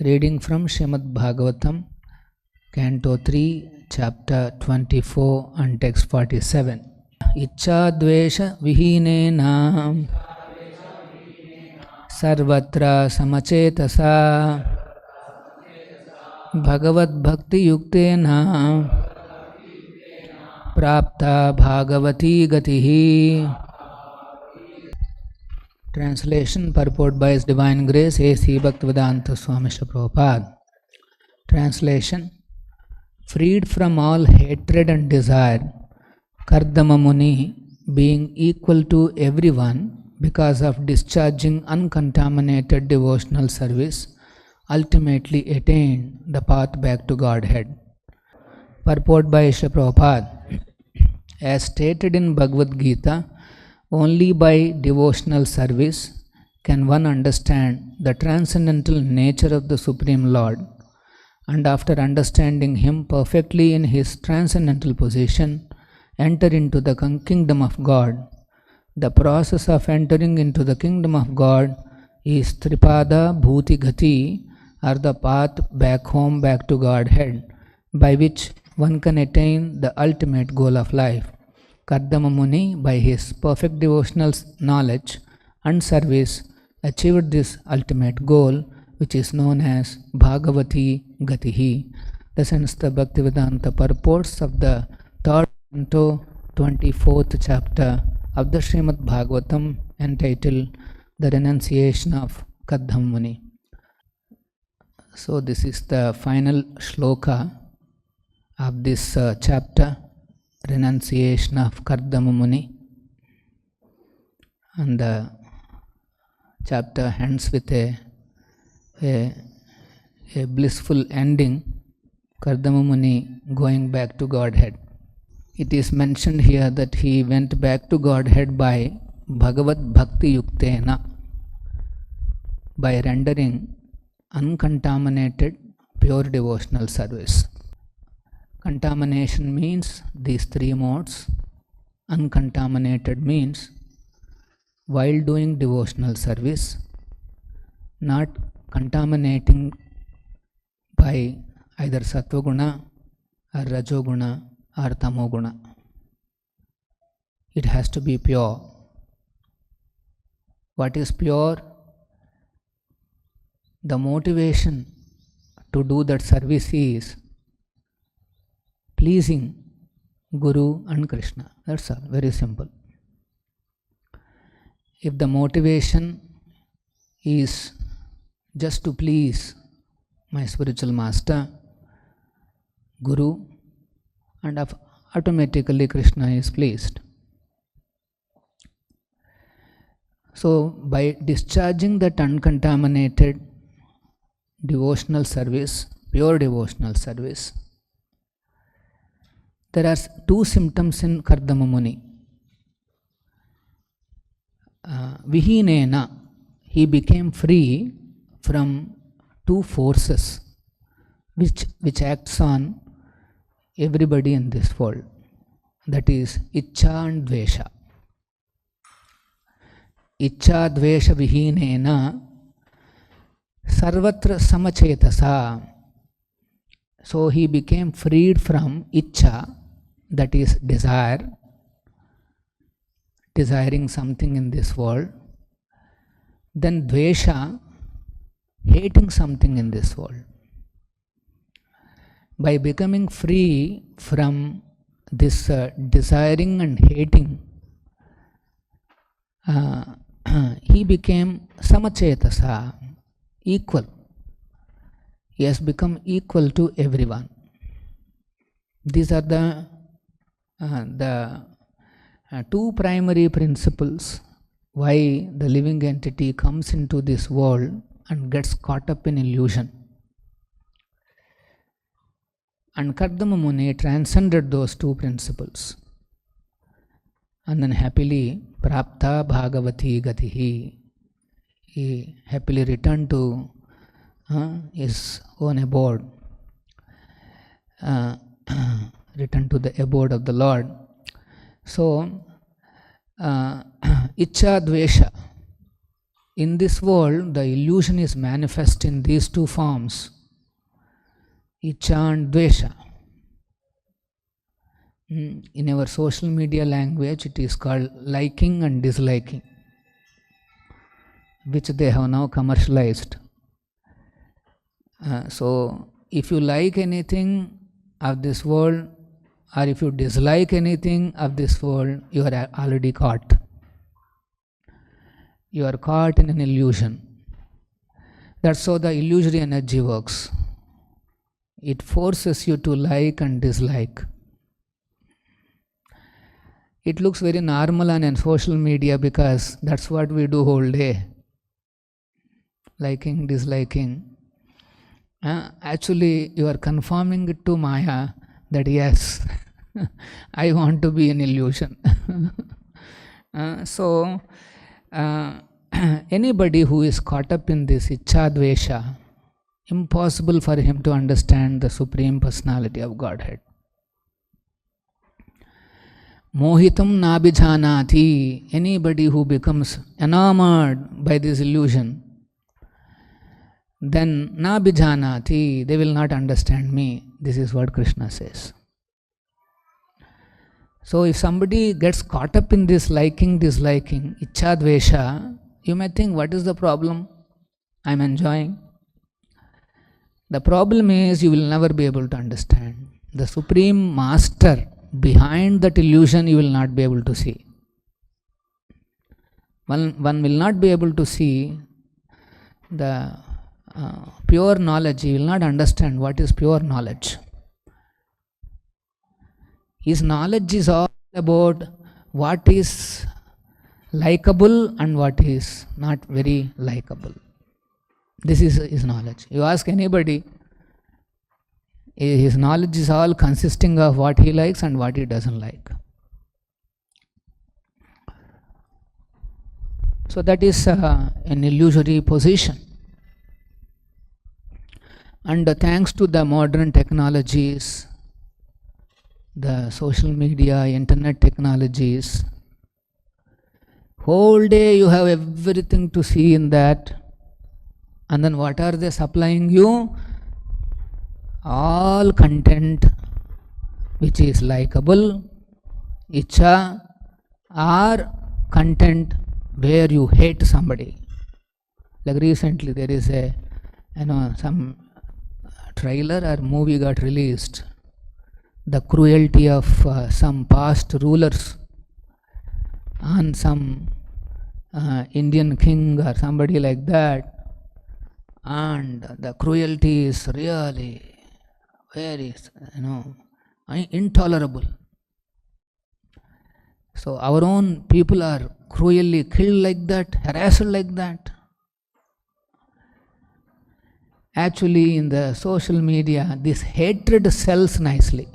Reading from Śrīmad-Bhāgavatam, Canto 3, Chapter 24 and Text 47. Ichchādvesha vihinena sarvatra samacetasa bhagavad bhakti yuktena prapta bhagavati gatihi. Translation, purport by His Divine Grace, A.C. Bhaktivedanta Swami Srila Prabhupada. Translation: freed from all hatred and desire, Kardama Muni, being equal to everyone because of discharging uncontaminated devotional service, ultimately attained the path back to Godhead. Purport by Srila Prabhupada. As stated in Bhagavad Gita, only by devotional service can one understand the transcendental nature of the Supreme Lord, and after understanding Him perfectly in His transcendental position, enter into the kingdom of God. The process of entering into the kingdom of God is Tripada Bhuti Gati, or the path back home, back to Godhead, by which one can attain the ultimate goal of life. Kardama Muni, by his perfect devotional knowledge and service, achieved this ultimate goal, which is known as Bhagavati Gatihi. Thus ends the Bhaktivedanta purports of the third canto, 24th chapter of the Śrīmad-Bhāgavatam, entitled The Renunciation of Kardama Muni. So this is the final shloka of this chapter, Renunciation of Kardama Muni, and the chapter ends with a blissful ending, Kardama Muni going back to Godhead. It is mentioned here that he went back to Godhead by Bhagavad Bhakti Yuktena, by rendering uncontaminated pure devotional service. Contamination means these three modes. Uncontaminated means while doing devotional service, not contaminating by either Sattva-guna or Rajo-guna or Tamo-guna. It has to be pure. What is pure? The motivation to do that service is pleasing Guru and Krishna. That's all, very simple. If the motivation is just to please my spiritual master, Guru, and automatically Krishna is pleased. So by discharging that uncontaminated devotional service, pure devotional service, there are two symptoms in Kardama Muni. Vihinena, he became free from two forces which acts on everybody in this world. That is Ichcha and Dvesha. Ichcha Dvesha Vihinena Sarvatra Samacetasa. So he became freed from Ichcha, that is desire, desiring something in this world. Then Dvesha, hating something in this world. By becoming free from this desiring and hating, he became Samacetasa, equal. He has become equal to everyone. These are the two primary principles why the living entity comes into this world and gets caught up in illusion. And Kardama Muni transcended those two principles, and then happily Prapta Bhagavati Gatihi, he happily returned to his own abode, returned to the abode of the Lord. So Ichcha Dvesha, In this world, the illusion is manifest in these two forms, Ichcha and Dvesha. In our social media language, it is called liking and disliking, which they have now commercialized. So, if you like anything of this world, or if you dislike anything of this world, you are already caught. You are caught in an illusion. That's how the illusory energy works. It forces you to like and dislike. It looks very normal on social media because that's what we do whole day. Liking, disliking. Actually, you are confirming it to Maya that yes, I want to be an illusion. So, anybody who is caught up in this Ichcha Dvesha, impossible for him to understand the Supreme Personality of Godhead. Mohitam nabhijanati, anybody who becomes enamored by this illusion, then nabhijanati, they will not understand me. This is what Krishna says. So if somebody gets caught up in this liking, disliking, Ichcha Dvesha, you may think, what is the problem? I am enjoying. The problem is you will never be able to understand. The Supreme Master behind that illusion you will not be able to see. One will not be able to see the pure knowledge. He will not understand what is pure knowledge. His knowledge is all about what is likable and what is not very likable. This is his knowledge. You ask anybody, his knowledge is all consisting of what he likes and what he doesn't like. So that is an illusory position. And thanks to the modern technologies, the social media, internet technologies, whole day you have everything to see in that. And then what are they supplying you? All content which is likable, Ichcha, or content where you hate somebody. Like recently there is a, some trailer or movie got released. The cruelty of some past rulers on some Indian king or somebody like that. And the cruelty is really very, intolerable. So our own people are cruelly killed like that, harassed like that. Actually, in the social media, this hatred sells nicely.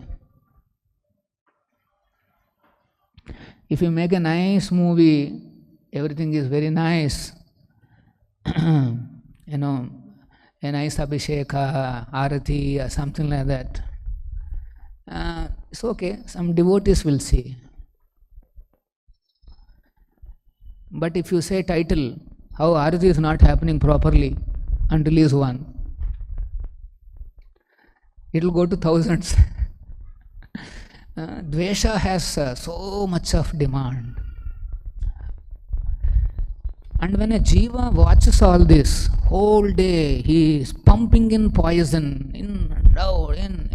If you make a nice movie, everything is very nice. A nice Abhisheka, Arati, or something like that. It's okay, some devotees will see. But if you say title, how Arati is not happening properly, and release one, it will go to thousands. Dvesha has so much of demand. And when a jiva watches all this, whole day he is pumping in poison, in and out, in.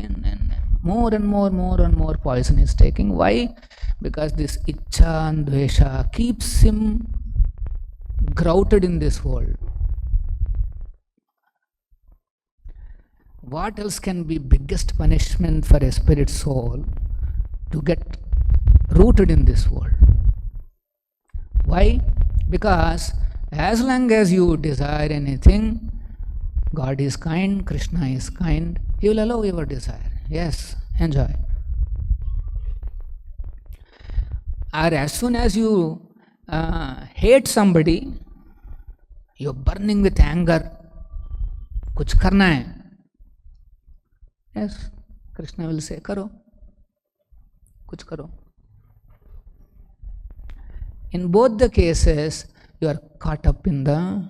More and more poison is taking. Why? Because this Ichcha and Dvesha keeps him grouted in this world. What else can be biggest punishment for a spirit soul to get rooted in this world? Why? Because as long as you desire anything, God is kind, Krishna is kind, He will allow your desire. Yes, enjoy. Or as soon as you hate somebody, you are burning with anger, kuch karna hai. Yes, Krishna will say, karo, kuch karo. In both the cases, you are caught up in the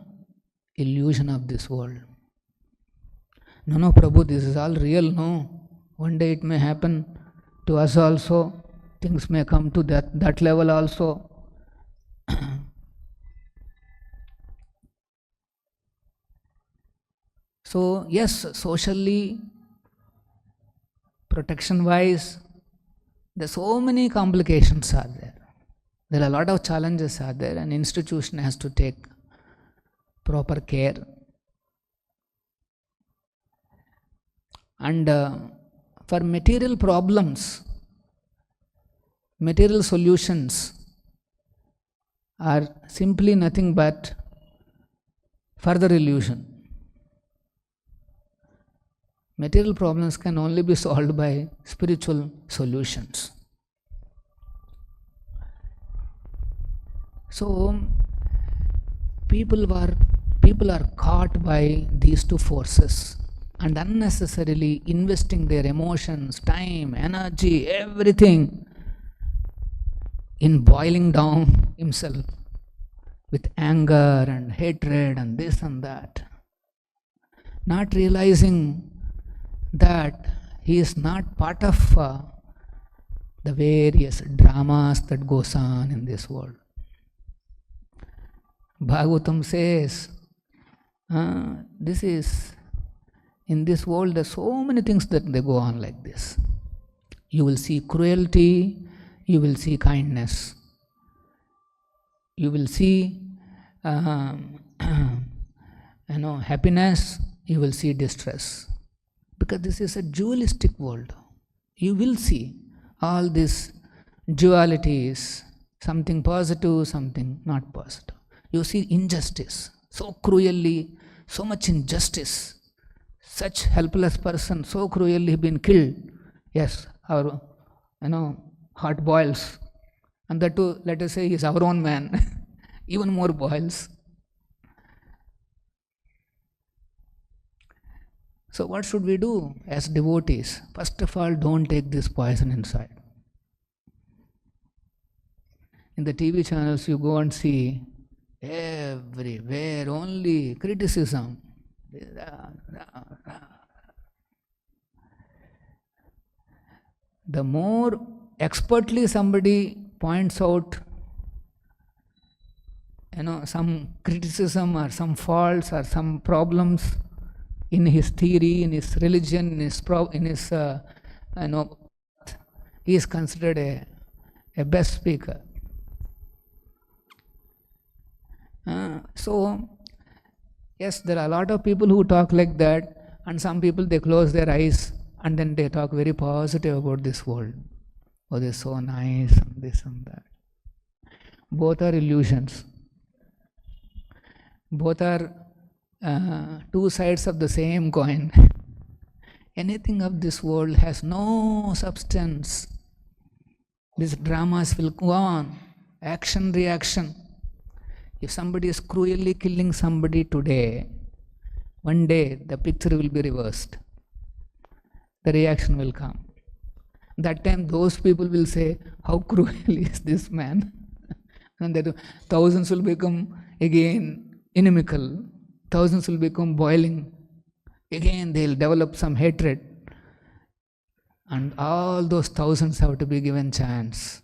illusion of this world. No, Prabhu, this is all real, no. One day it may happen to us also. Things may come to that level also. So, yes, socially, protection-wise, there are so many complications are there. There are a lot of challenges are there, and institution has to take proper care. And for material problems, material solutions are simply nothing but further illusion. Material problems can only be solved by spiritual solutions. So, people are caught by these two forces and unnecessarily investing their emotions, time, energy, everything in boiling down himself with anger and hatred and this and that, not realizing that he is not part of the various dramas that goes on in this world. Bhagavatam says, in this world there are so many things that they go on like this. You will see cruelty, you will see kindness, you will see happiness, you will see distress. Because this is a dualistic world. You will see all these dualities, something positive, something not positive. You see injustice, so cruelly, so much injustice. Such helpless person, so cruelly been killed. Yes, our heart boils. And that too, let us say, he is our own man. Even more boils. So what should we do as devotees? First of all, don't take this poison inside. In the TV channels you go and see everywhere only criticism. The more expertly somebody points out some criticism or some faults or some problems in his theory, in his religion, he is considered a best speaker. So, yes, there are a lot of people who talk like that, and some people, they close their eyes and then they talk very positive about this world. Oh, they're so nice, and this and that. Both are illusions. Both are two sides of the same coin. Anything of this world has no substance. These dramas will go on. Action, reaction. If somebody is cruelly killing somebody today, one day the picture will be reversed. The reaction will come. That time those people will say, how cruel is this man? And then thousands will become again inimical. Thousands will become boiling. Again they'll develop some hatred. And all those thousands have to be given chance.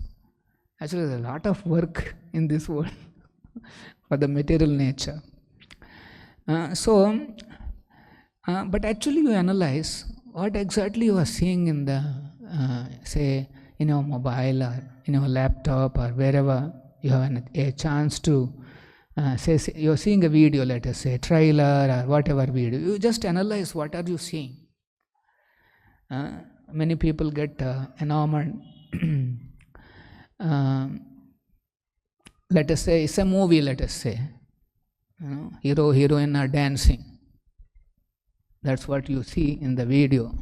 Actually, there's a lot of work in this world for the material nature. But actually you analyze what exactly you are seeing in the, say, in your mobile or in your laptop or wherever you have a chance to, say you're seeing a video, let us say, trailer or whatever video. You just analyze what are you seeing. Many people get enamored. Let us say, it's a movie, let us say. Hero, heroine are dancing. That's what you see in the video.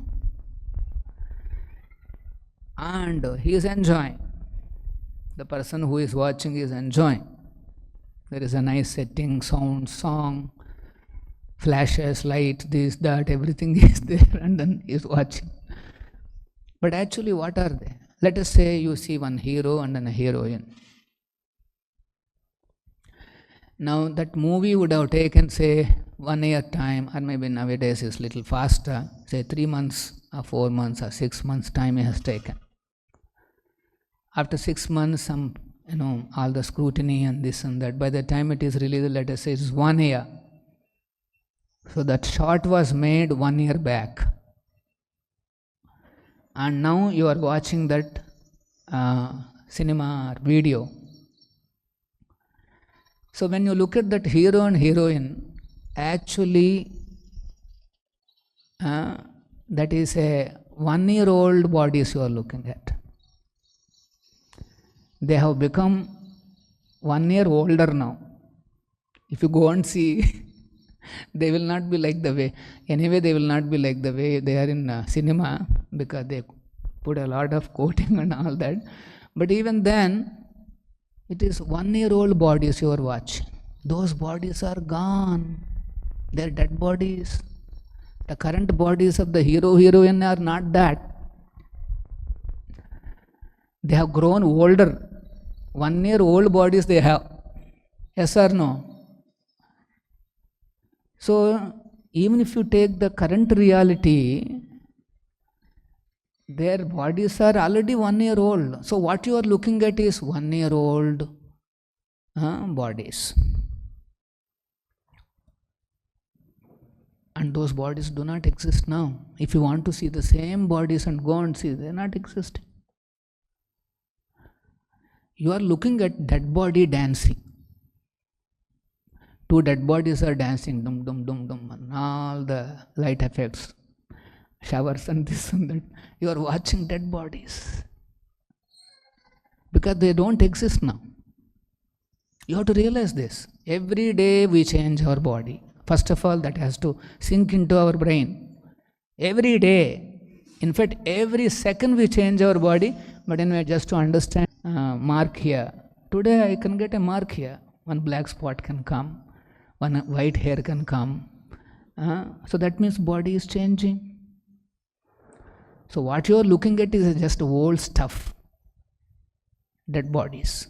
And he is enjoying. The person who is watching is enjoying. There is a nice setting, sound, song, flashes, light, this, that, everything is there, and then he is watching. But actually, what are they? Let us say you see one hero and then a heroine. Now that movie would have taken, say, 1 year time, or maybe nowadays is little faster, say 3 months or 4 months or 6 months time it has taken. After 6 months, some, all the scrutiny and this and that, by the time it is released, let us say it's 1 year. So that shot was made 1 year back. And now you are watching that cinema or video. So when you look at that hero and heroine, actually that is a 1-year-old bodies you are looking at. They have become 1 year older now. If you go and see, they will not be like the way, anyway they will not be like the way they are in cinema, because they put a lot of coating and all that. But even then, it is 1-year-old bodies you are watching. Those bodies are gone. They are dead bodies. The current bodies of the hero, heroine are not that. They have grown older. 1-year-old bodies they have. Yes or no? So, even if you take the current reality, their bodies are already 1 year old. So, what you are looking at is 1-year-old bodies. And those bodies do not exist now. If you want to see the same bodies and go and see, they are not existing. You are looking at dead body dancing. 2 dead bodies are dancing, dum dum dum dum, and all the light effects, showers and this and that. You are watching dead bodies because they don't exist now. You have to realize this. Every day we change our body. First of all, that has to sink into our brain. Every day, in fact, every second we change our body. But anyway, just to understand, mark here. Today I can get a mark here. One black spot can come. One white hair can come. So that means body is changing. So what you are looking at is just old stuff. Dead bodies.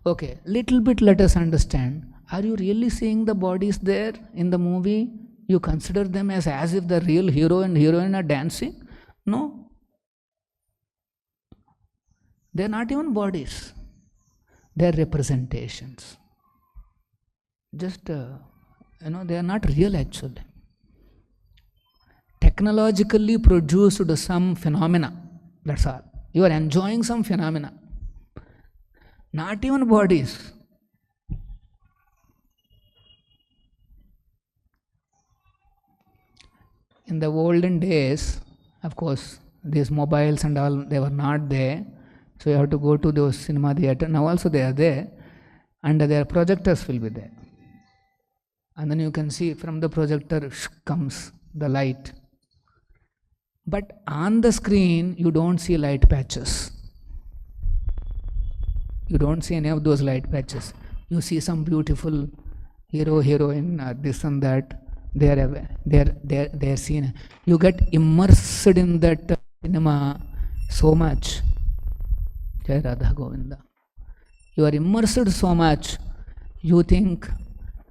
Okay, little bit let us understand. Are you really seeing the bodies there in the movie? You consider them as if the real hero and heroine are dancing? No. They are not even bodies. They are representations. Just, they are not real actually. Technologically produced some phenomena. That's all. You are enjoying some phenomena. Not even bodies. In the olden days, of course, these mobiles and all, they were not there. So you have to go to those cinema theater. Now also they are there. And their projectors will be there. And then you can see from the projector comes the light. But on the screen, you don't see light patches. You don't see any of those light patches. You see some beautiful hero, heroine, this and that. They are seen. You get immersed in that cinema so much. Jai Radha Govinda. You are immersed so much, you think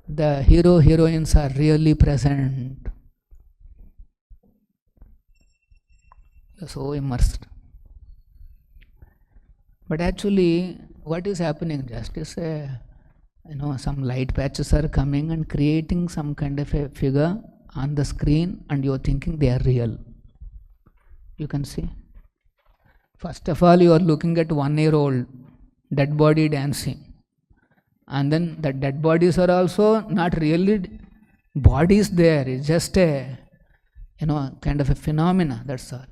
the hero, heroines are really present. You are so immersed. But actually, what is happening? Just is some light patches are coming and creating some kind of a figure on the screen, and you are thinking they are real. You can see. First of all, you are looking at 1-year-old dead body dancing. And then the dead bodies are also not really bodies there. It's just a, kind of a phenomena, that's all.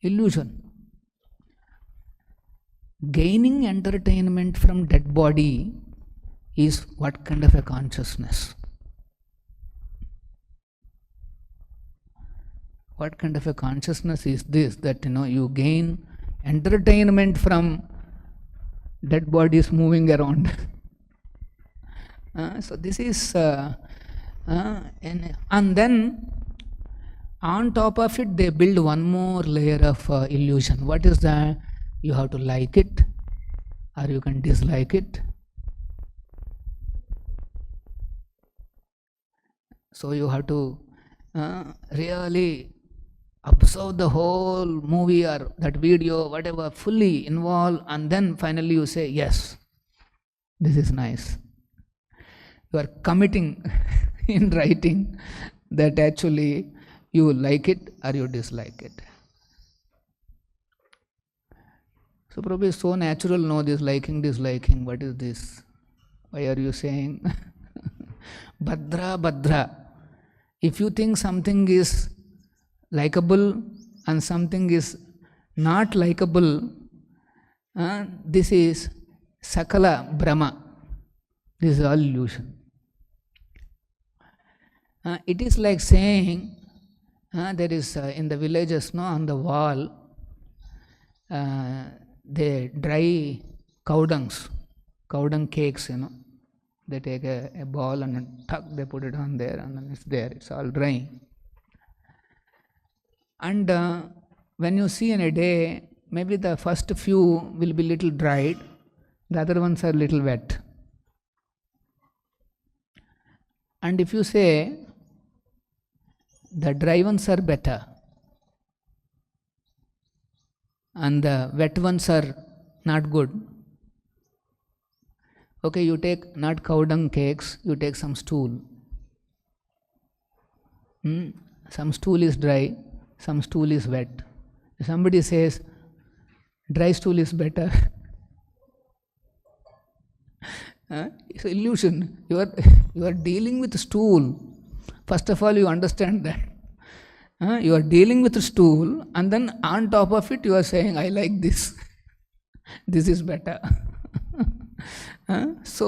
Illusion. Gaining entertainment from dead body is what kind of a consciousness? What kind of a consciousness is this, that you gain entertainment from dead bodies moving around? So this is, and then on top of it they build one more layer of illusion. What is that? You have to like it, or you can dislike it. So you have to really observe the whole movie or that video, whatever, fully involve, and then finally you say, yes, this is nice. You are committing in writing that actually you like it or you dislike it. So probably it's so natural, no, this liking, disliking, what is this? Why are you saying? Bhadra, Bhadra. If you think something is likable and something is not likable, this is Sakala Brahma. This is all illusion. It is like saying, there is in the villages, no, on the wall, they dry cow dung cakes, They take a ball and a tuck, they put it on there, and then it's there, it's all dry. And when you see in a day, maybe the first few will be little dried, the other ones are little wet. And if you say, the dry ones are better, and the wet ones are not good. Okay, you take not cow dung cakes, you take some stool. Some stool is dry, some stool is wet. If somebody says, dry stool is better, it's an illusion. You are dealing with stool. First of all, you understand that. You are dealing with stool, and then on top of it, you are saying, I like this. This is better. So,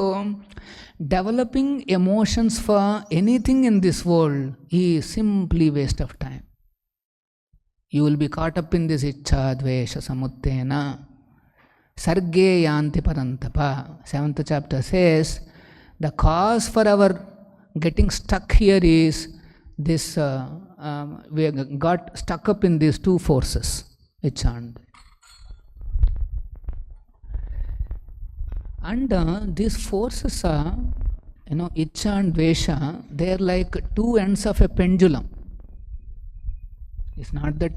developing emotions for anything in this world is simply waste of time. You will be caught up in this ichcha, dvesha, samuttena. Sarge yanti parantapa. 7th chapter says, the cause for our getting stuck here is this, we got stuck up in these two forces, ichcha and dvesha. And these forces are, ichcha and dvesha, they are like two ends of a pendulum. It's not that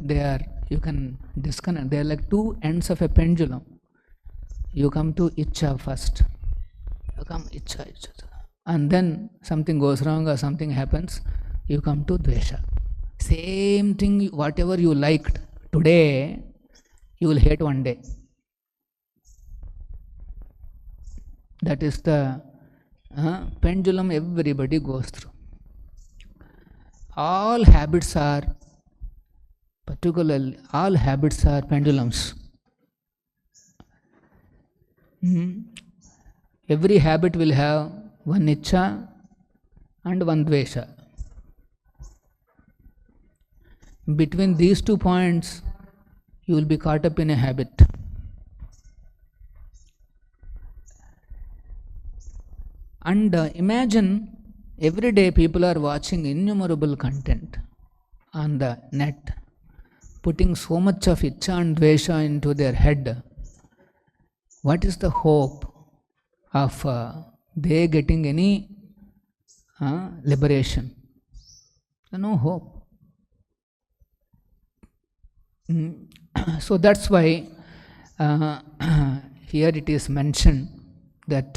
you can disconnect, they are like two ends of a pendulum. You come to ichcha first. You come ichcha. And then something goes wrong or something happens, you come to dvesha. Same thing, whatever you liked today, you will hate one day. That is the pendulum everybody goes through. All habits are pendulums. Every habit will have one ichcha and one dvesha. Between these 2 points, you will be caught up in a habit. And imagine every day people are watching innumerable content on the net, putting so much of ichcha and dvesha into their head. What is the hope of they getting any liberation? No hope. So that's why here it is mentioned that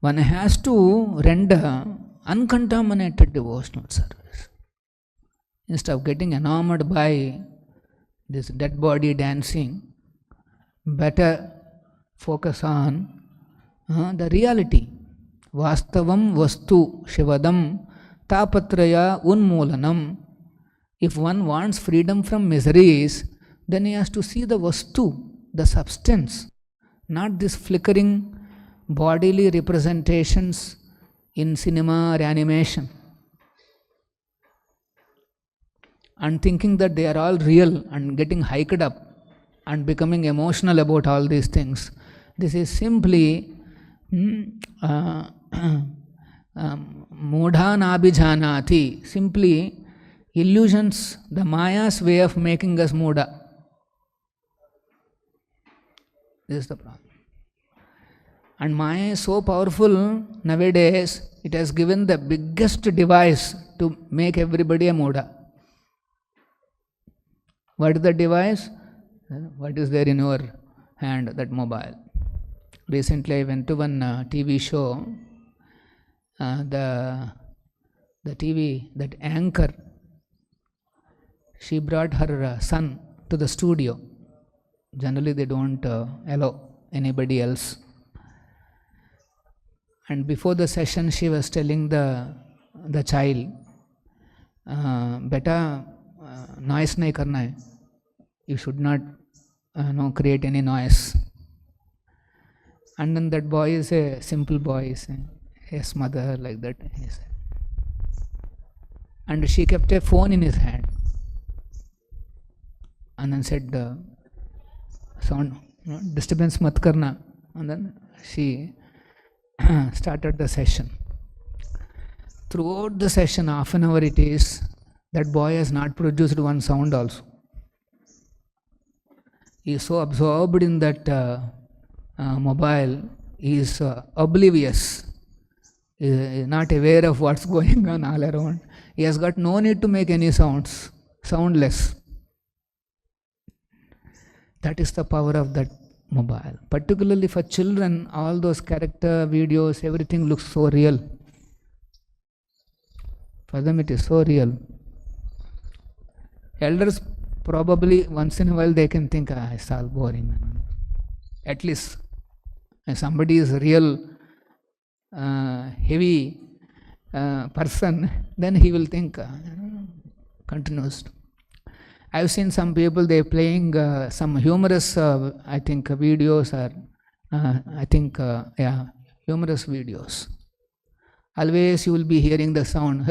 one has to render uncontaminated devotional service. Instead of getting enamored by this dead body dancing, better focus on the reality. Vastavam vastu shivadam tapatraya unmulanam. If one wants freedom from miseries, then he has to see the vastu, the substance, not this flickering bodily representations in cinema or animation, and thinking that they are all real and getting hiked up and becoming emotional about all these things. This is simply mudha nabhijanati, simply illusions, the Maya's way of making us mudha. This is the problem. And Maya is so powerful nowadays, it has given the biggest device to make everybody a Muda. What is the device? What is there in your hand? That mobile. Recently I went to one TV show. The TV, that anchor, she brought her son to the studio. Generally they don't allow anybody else. And before the session she was telling the child, beta noise nahi karna hai. You should not create any noise. And then that boy is a simple boy, his mother, like that. And she kept a phone in his hand. And then said, sound, disturbance mat karna. And then she started the session. Throughout the session, half an hour it is, that boy has not produced one sound also. He is so absorbed in that mobile, he is oblivious. He is not aware of what's going on all around. He has got no need to make any sounds, soundless. That is the power of that mobile. Particularly for children, all those character videos, everything looks so real. For them it is so real. Elders probably once in a while they can think, it's all boring. At least if somebody is a real heavy person, then he will think continuous. I've seen some people, they're playing some humorous, I think, videos or, humorous videos. Always you will be hearing the sound,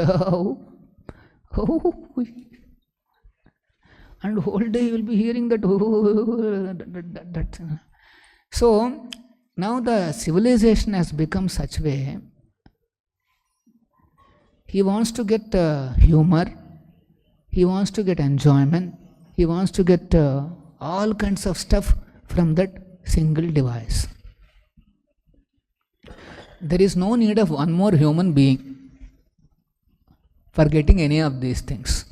and whole day you will be hearing that, that. So, now the civilization has become such way, he wants to get humor, he wants to get enjoyment, he wants to get all kinds of stuff from that single device. There is no need of one more human being for getting any of these things.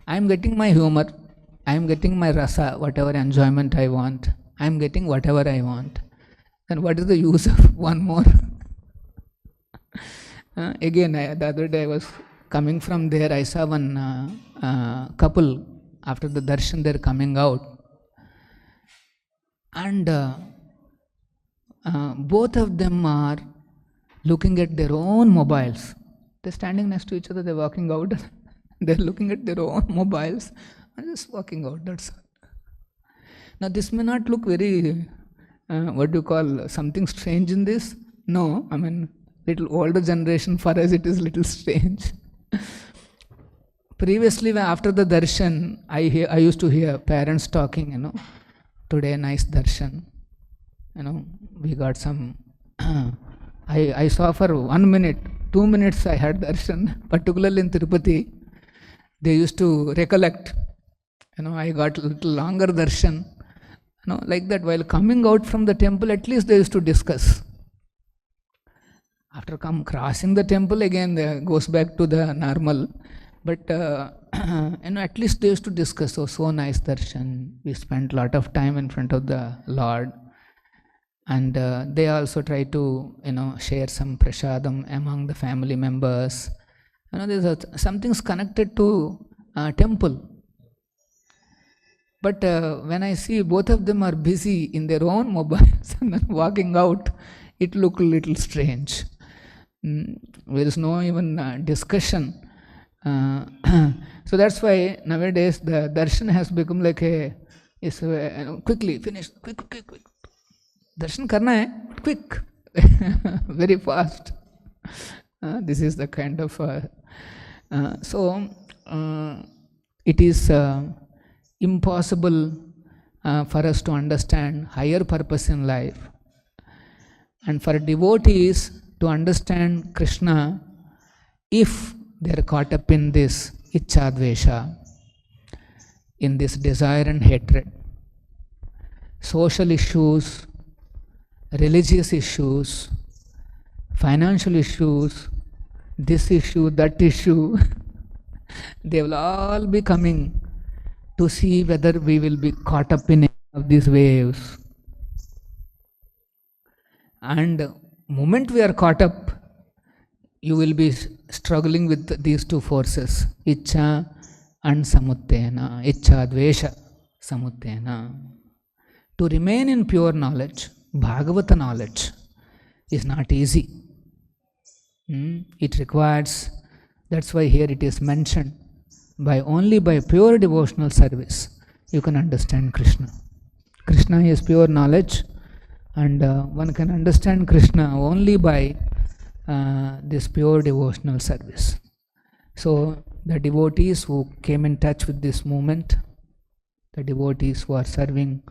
I am getting my humor, I am getting my rasa, whatever enjoyment I want, I am getting whatever I want. Then what is the use of one more? Again, the other day I was coming from there, I saw one couple, after the darshan they are coming out, and both of them are looking at their own mobiles. They're standing next to each other, they're walking out, they're looking at their own mobiles and just walking out, that's all. Now this may not look very, something strange in this? No, I mean, little older generation, for us it is little strange. Previously, after the darshan, I used to hear parents talking, today nice darshan, we got some, I saw for 1 minute, 2 minutes I had darshan, particularly in Tirupati, they used to recollect, I got a little longer darshan, like that. While coming out from the temple, at least they used to discuss. After crossing the temple, again goes back to the normal. But at least they used to discuss, so nice darshan. We spent a lot of time in front of the Lord. And they also try to, share some prasadam among the family members. There's something's connected to temple. But when I see both of them are busy in their own mobiles and then walking out, it looked a little strange. There is no even discussion. So that's why nowadays the darshan has become like quickly finish, quick. Darshan karna hai, quick, very fast. This is the kind of, it is impossible for us to understand higher purpose in life. And for devotees to understand Krishna, if they are caught up in this ichchadvesha, in this desire and hatred, social issues, religious issues, financial issues, this issue, that issue, they will all be coming to see whether we will be caught up in any of these waves. And moment we are caught up, you will be struggling with these two forces, Ichcha and Samuttena, Ichcha Dvesha Samuttena. To remain in pure knowledge, Bhagavata knowledge, is not easy. It requires, that's why here it is mentioned, only by pure devotional service you can understand Krishna. Krishna is pure knowledge, and one can understand Krishna only by this pure devotional service. So the devotees who came in touch with this movement, the devotees who are serving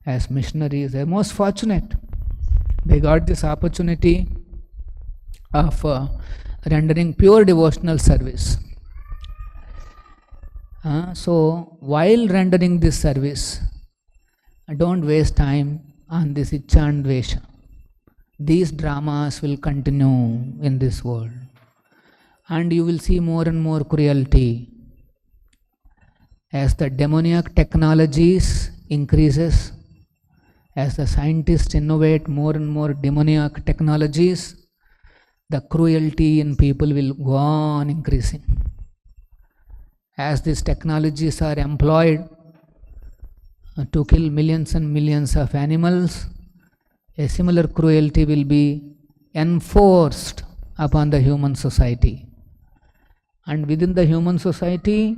as missionaries, they are most fortunate. They got this opportunity of rendering pure devotional service. So while rendering this service, don't waste time on this Ichcha and Dvesha. These dramas will continue in this world, and you will see more and more cruelty. As the demoniac technologies increases, as the scientists innovate more and more demoniac technologies, the cruelty in people will go on increasing. As these technologies are employed to kill millions and millions of animals, a similar cruelty will be enforced upon the human society. And within the human society,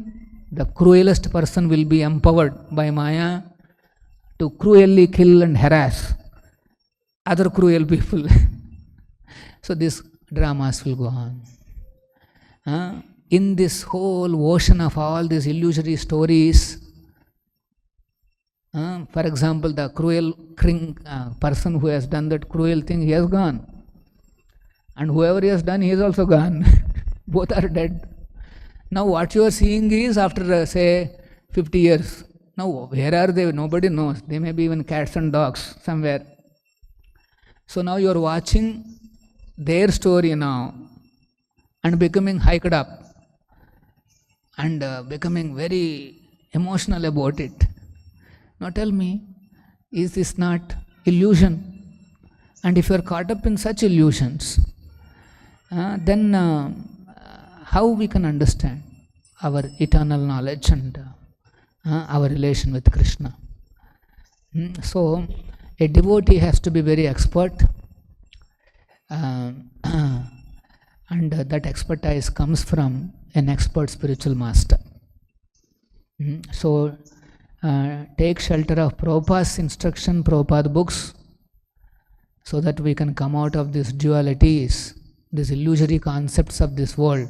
the cruelest person will be empowered by Maya to cruelly kill and harass other cruel people. So these dramas will go on. In this whole ocean of all these illusory stories, for example, the cruel person who has done that cruel thing, he has gone. And whoever he has done, he is also gone. Both are dead. Now what you are seeing is after, say, 50 years. Now where are they? Nobody knows. They may be even cats and dogs somewhere. So now you are watching their story now and becoming hiked up and becoming very emotional about it. Now tell me, is this not illusion? And if you are caught up in such illusions, then how we can understand our eternal knowledge and our relation with Krishna? So a devotee has to be very expert, and that expertise comes from an expert spiritual master. So take shelter of Prabhupada's instruction, Prabhupada books, so that we can come out of these dualities, these illusory concepts of this world.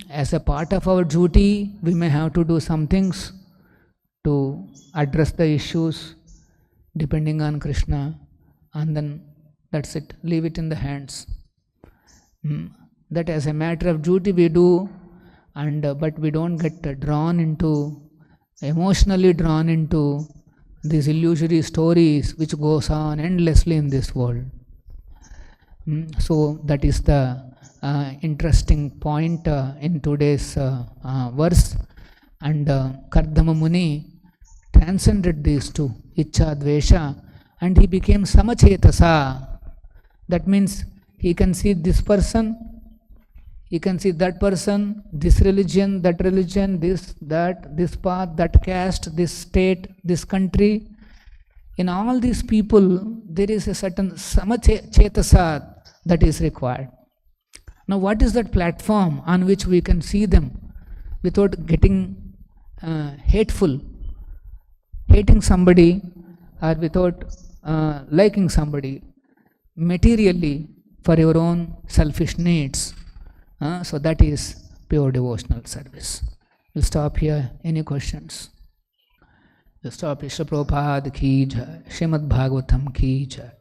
As a part of our duty, we may have to do some things to address the issues depending on Krishna, and then that's it, leave it in the hands. That as a matter of duty we do, and but we don't get emotionally drawn into these illusory stories which goes on endlessly in this world. So that is the interesting point in today's verse. And Kardama Muni transcended these two, Ichcha, Dvesha, and he became Samachetasa. That means he can see this person, he can see that person, this religion, this, that, this path, that caste, this state, this country. In all these people, there is a certain Samachetasa that is required. Now what is that platform on which we can see them without getting hateful, hating somebody, or without liking somebody materially for your own selfish needs? So that is pure devotional service. We'll stop here. Any questions? We'll stop. Shri Prabhupada ki jai, Śrīmad-Bhāgavatam ki jai.